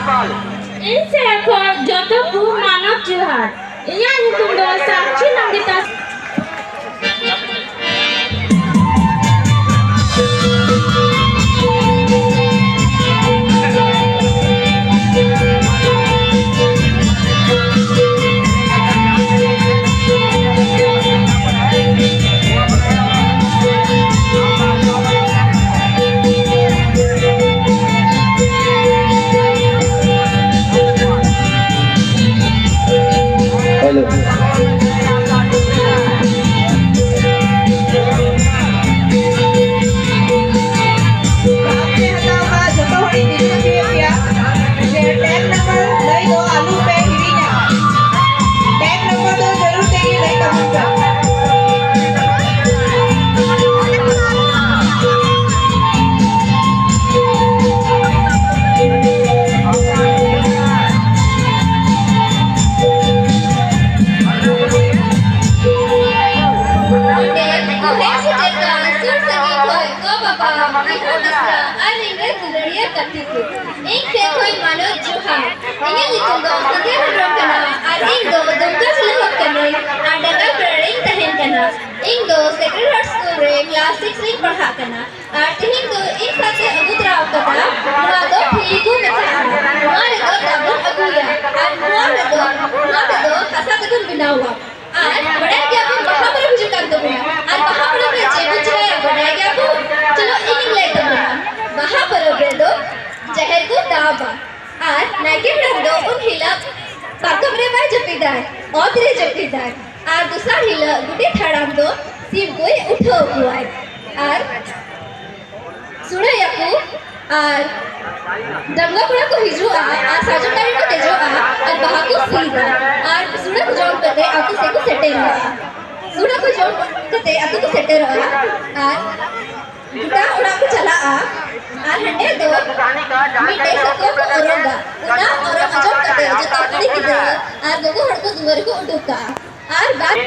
इन से खन जतो को मानव जोहार इया nyutum do Sakshi Nandita जहर को दाबा और नाइके दो उन हिला पाकमरे बाय जपीदार और तेरे जपीदार और दूसरा हिला गुटे थड़ाम दो सिर्फ कोई उठो हुआ और सुने याकू और दंगा पुरा को हिजुआ और साजोकारी को तेजोआ और बहा को सीधा और सुने को जॉन करते आकू से को सेटे रहा सुने को जॉन करते आकू को सेटे रहा और गुटा उड़ा को चला आ और हंडे दो मिटे सको को औरंगा उना और अजब करते जो ताकड़ी की तरह और दोगो हड़ को दुवर को उठुका और बात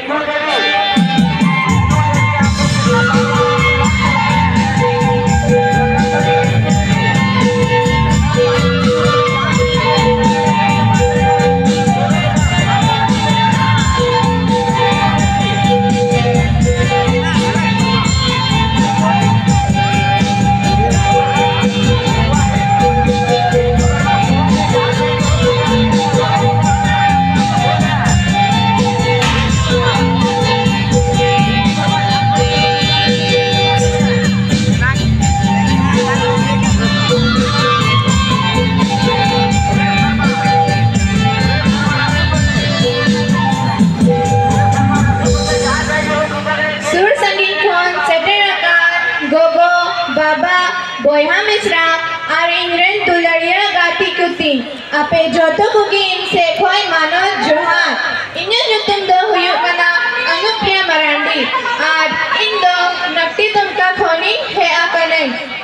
आपे जोतो कुकिन से खोई मानो जोहार इन्हें जुतुम दो हुयु कना अनुप्रिया मरांडी और इन दो नक्ति तुमका खोनी है आकने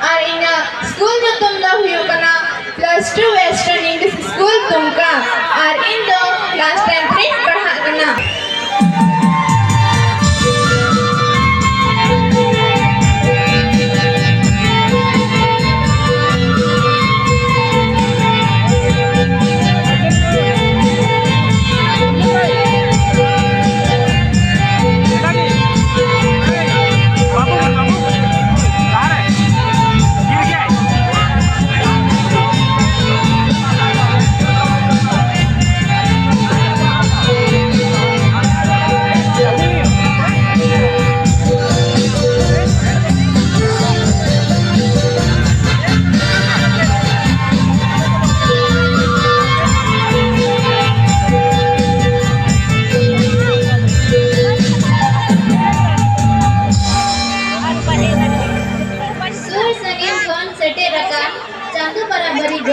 और इन्हें स्कूल जुतुम दो हुयु कना +2 वेस्टर्न इंग्लिश स्कूल तुमका और इन दो क्लास 10 पढ़ा कना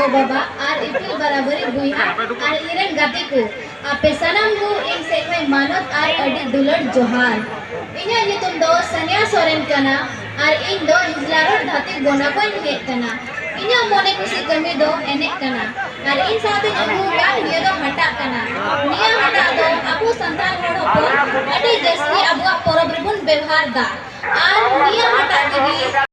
बाबा और इतनी बराबरी बुइहा और इरन गाते को आपे सनम को इन से कोई मानत और अडी दुलड़ जोहार इन्हें ये तुम दो सन्या सोरेन कना और इन दो हिजलारों धाते गोना को इन्हें कना इन्हें मोने कुछ कमी दो एने कना और इन साथे जो क्या ये दो हटा कना निया हटा दो आपू संतान होड़ो को अडी जैसी अबुआ परब्रिबुन व्यवहार दा और निया हटा के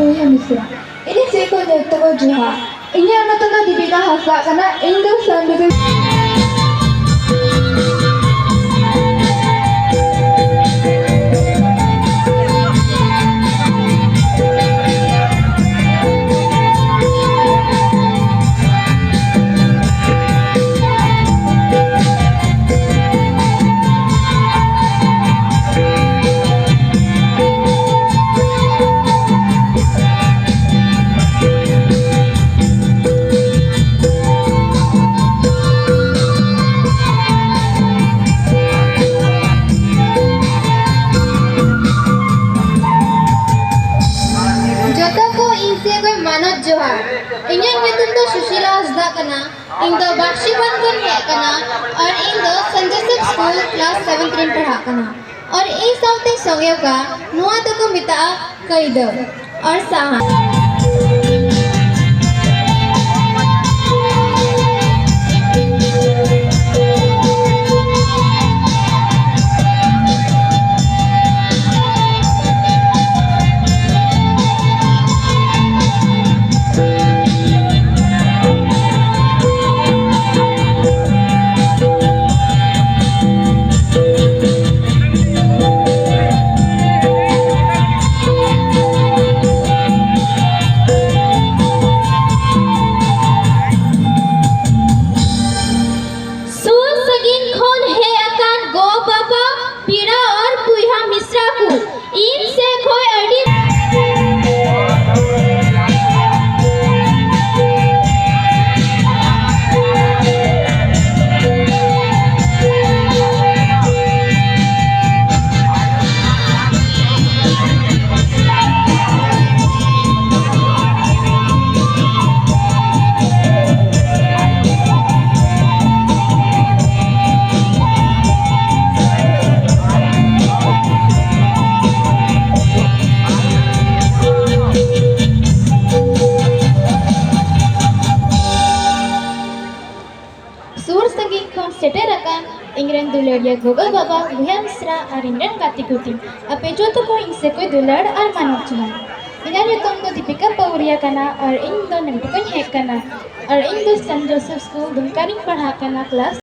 Buya Misra. Ini seko nyatawa juha. Ini anak tengah Dipika Hafsa karena Indo Sandu. जोहार इन्हें nyutum do Sushila Hasda kana ing do Bakshiban kon he kana और ing do Sanjay School class 7th rin पढ़ा kana और ए साउते सोगेव का नुआ तो को मिता कई दो और साहा इंग्रन दुलड़िया गोगा बाबा भुया मिश्रा और इंग्रन काती कुटी अपे जो तो को इनसे कोई दुलड़ और मानव चुना इन्हें युतम तो दीपिका पौरिया कना और इन दो नमटुकन हैक कना और इन दो सेंट जोसेफ स्कूल दुमकारिंग पढ़ा कना क्लास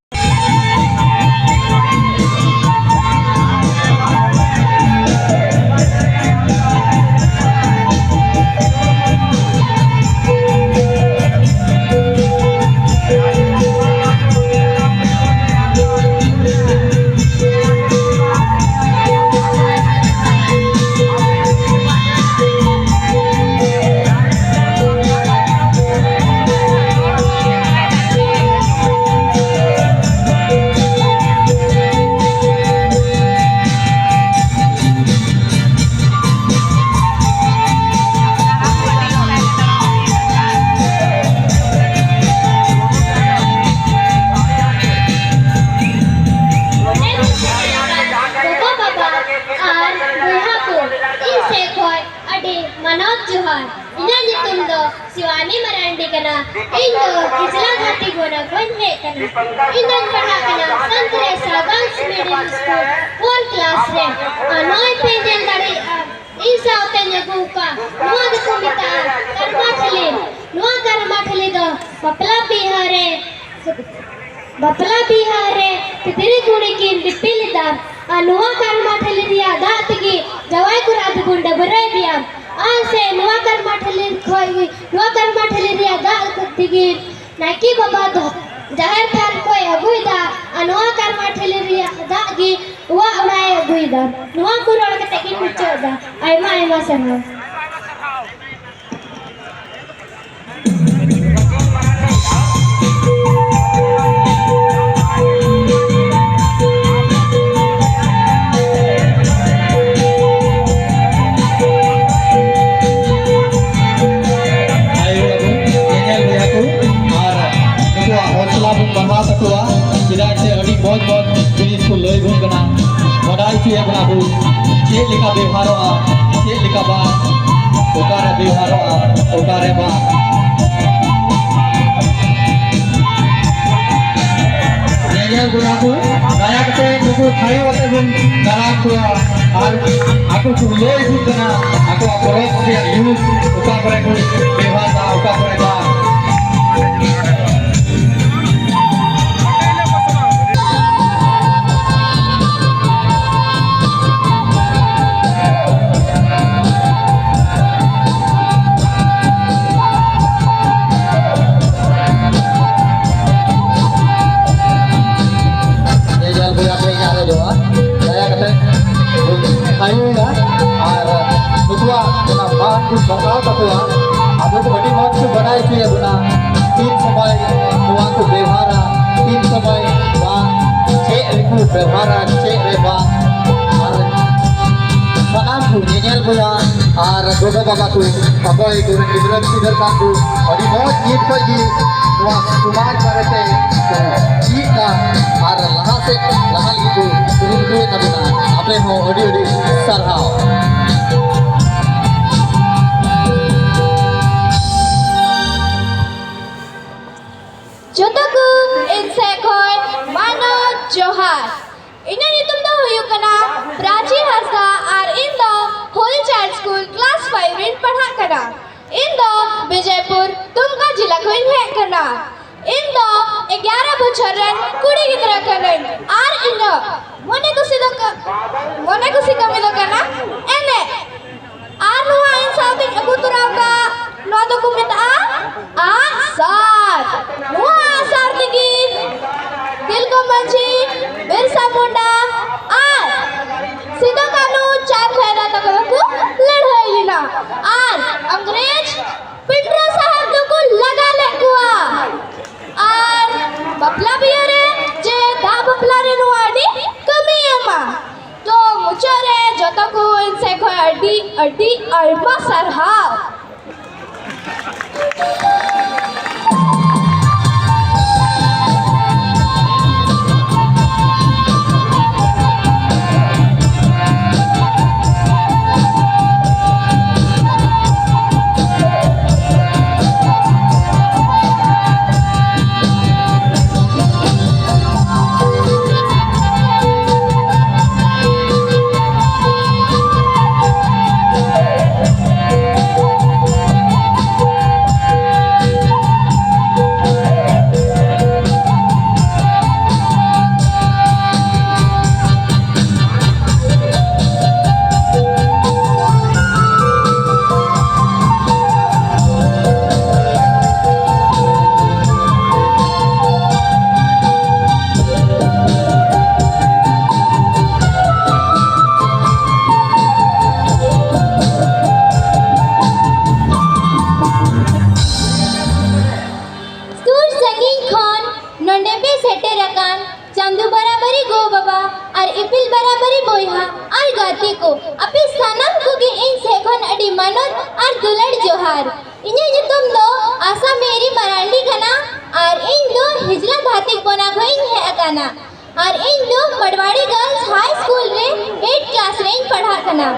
शिवानी मरांडी कना इन दो किसला घाटी गोना कोन है कना इंदन पढ़ा कना संत रेसा गर्ल्स मिडिल स्कूल 4 क्लास रे अनोय पेजन दारे इन साउते नगुका नुआ दको मिता कर्मा ठले दो बपला बिहारे तिरी गुणी की दिपिलदार नुआ कर्मा ठले दिया दातगी जवाई कुराद गुंड बरे दिया आसे नुआ कर्मा ठले खोई नुआ कर्मा ठले दिया दाल कतिगी नाकी बाबा दो जाहिर थान कोई अगुइदा नुआ कर्मा ठले दिया दागी वा उड़ाए अगुइदा नुआ कुरोड़ के तकिन मुचोदा आयमा सनो बहुत जिनिस को लय गुण कना बडाई थी अपना को चेक लिखा व्यवहारो आ चेक लिखा बा ओकारे व्यवहारो आ ओकारे बा नेगल गुणा को दया करते aku saya waktu pun dalam aku tu loy itu kena aku aporox dia use uka mereka behasa uka mereka bakal ketua, abu tu badi mau tu badai tu ya guna, tin sampai nuang tu berhara, tin sampai bang cek riku berhara cek reba, sanam tu nyenyel punya, gogo bapa tu, apa itu orang liberal sidar kandu, badi mau nyit pergi nuang kumar parate, jika lahal itu turun duit tabuna, apa mau odi sarhau. Jotaku insekoi mano johar. Ina nitum do huyuk kana Prachi Hasda ar indo Holy Child School class 5 rin padha kana. Indo Vijaypur tumka jila ko hek kana. Indo 11 বছর ren kudi gidra kana. Ar indo mone kusi kami do kana. Ene ar nuwa insautin aku turauka no do kumita asar. Nuwa asar tigi Tilko Manchi Birsa Munda আর सीधा कानू चार फायदा तक को लड़ाई लेना और अंग्रेज पिंडरा साहब को लगा ले कुआ और बपला भी रे जे दा बपला रे नुआडी कमी एमा तो मुझे रे जतो को इनसे को अड्डी अरबा सरहाव चंदू बराबरी गो बाबा और इपिल बराबरी बोयहा और गाती को अपे सनम को की इन सेखन अडी मनोत और दुलड़ जोहार इन्हें जो तुम दो आशा मेरी मरांडी कना और इन दो हिजरा धातिक बना गई है अकाना और इन दो मड़वाड़ी गर्ल्स हाई स्कूल रे 8 क्लास रेंज पढ़ा कना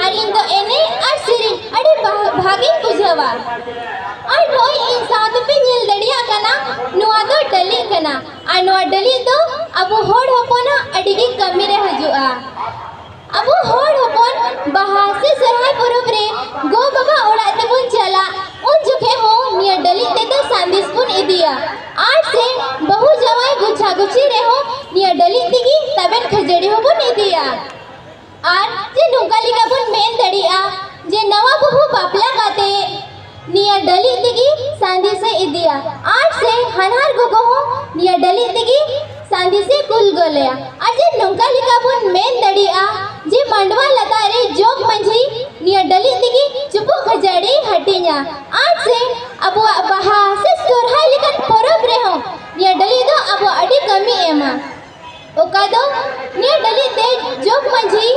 और इन दो एने और सिरी अडी भागी बुझवा और कोई इंसान पे नील दड़िया कना नुआ दो डली कना और नुआ डली दो अब होड़ होपना अडिगी कमी रे हजुआ अब होड़ होपन बहा से सरहाय पुरब रे गो बाबा ओड़ा तबुन चला उन जुखे हो निया डली ते तो सांदिसपुन इदिया आज से बहु जवाई गुच्छा गुच्छी रे हो निया डली तिगी तबेन खजड़ी हो बुन इदिया और जे नुकाली का बुन मेन दड़िया जे नवा बहु बापला गाते निया डली तिगी सांदी से इदिया आज से हनहार गोगो हो निया डली तिगी सांदी से कुल गोलया आज जे नुंका लिखा बुन मेन दड़िया जे मंडवा लतारे जोग मंझी निया डली तिगी चुपो खजड़ी हटिया आज से अब बहा से सुरहाय लिखन परब रे हो निया डली दो अब अडी कमी एमा ओका दो निया डली ते जोग मंझी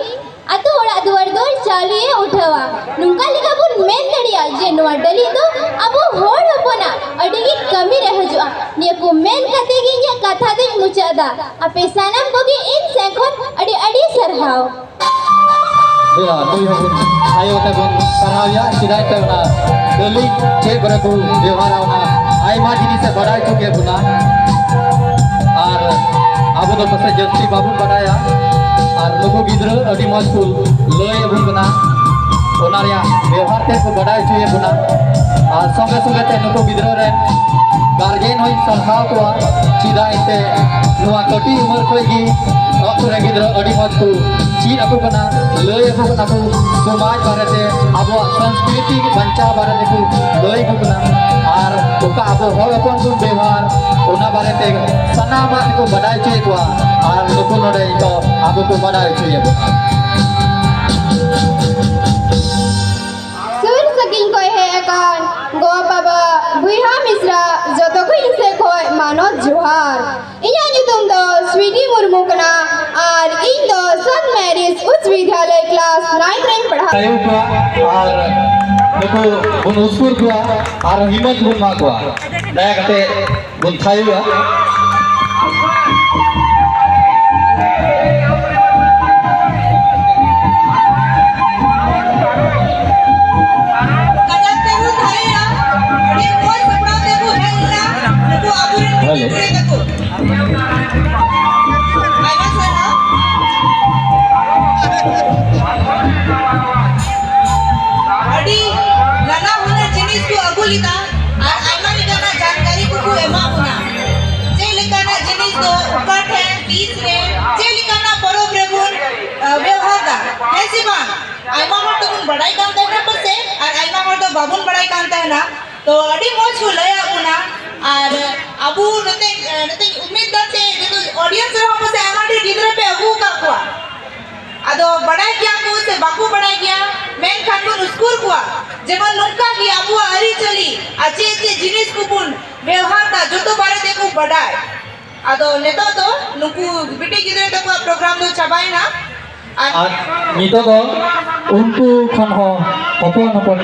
अतो ओड़ा दुआर दुआर चालिए उठवा नुंका लिखा बुन मेन दड़िया जे नुआ डली दो अब होड़ होपना अडिगी कमी रह जुआ निया को मेन कतेगी या कथा दे मुचादा अपे सनम को की इन सेखन अडी अडी सरहाव ya tu yang ayo tabun saraya sidai tabuna deli che beraku bewara una ai ma jini se badai chuke buna ar abu to pasa jasti babu badaya और नुकु गिद्रा अभी मज को लय अबुन कना ओना रिया व्यवहार ते को बडाय चुए बुना और संगे संगे ते नुकु गिद्रा रे गार्जियन होई सलहाव को चिदा इते नुआ कटी उमर खोगी अकुरे गिद्रा अभी मज को चीन अकु कना लय अकु कना को समाज बारे अब संस्कृति बंचा बारे को लय अकु कना और ओका अब हर अपन को व्यवहार ओना बारे ते सनामान को बडाय चुए को और नुकु नडे तो अब को बडाय चुए बुना सुर सकिल कोई है अकान गो बाबा बुइहा मिश्रा जतो को इनसे कोई मानो जुहार इया तुम दो स्वीटी मुर्मू कना और इन दो सन मैरिज उच्च विद्यालय क्लास 9 रैंक पढ़ा tayo ko ar nuku bun uskur ko ar himat bun ma ko daya kate bun thayo जानकारी को एमा होना जेलिकाना जिनिस दो उकट है तीस रे जेलिकाना परब रे बुन व्यवहार दा कैसी बात आइमा हर तो बुन बड़ाई काम देना पसे और आइमा हर तो बाबुन बड़ाई काम देना तो अड़ी मोज को लया बुना और अबू नते नते उम्मीद दाते जो ऑडियंस रे हम से आमाडी गिदरे पे अबू का को अदो बड़ाई क्या को से बाकू बड़ाई गया मेन खान बुन स्कूल को जेमन नुका की अबू अरी चली अच्छे अच्छे जिनिस को बुन व्यवहार दा जो तो बारे देखो बड़ाई अदो नेता तो नुकु बिटे गिदरे तक प्रोग्राम दो चबाई ना ar nito ko untu khon ho hopon hopon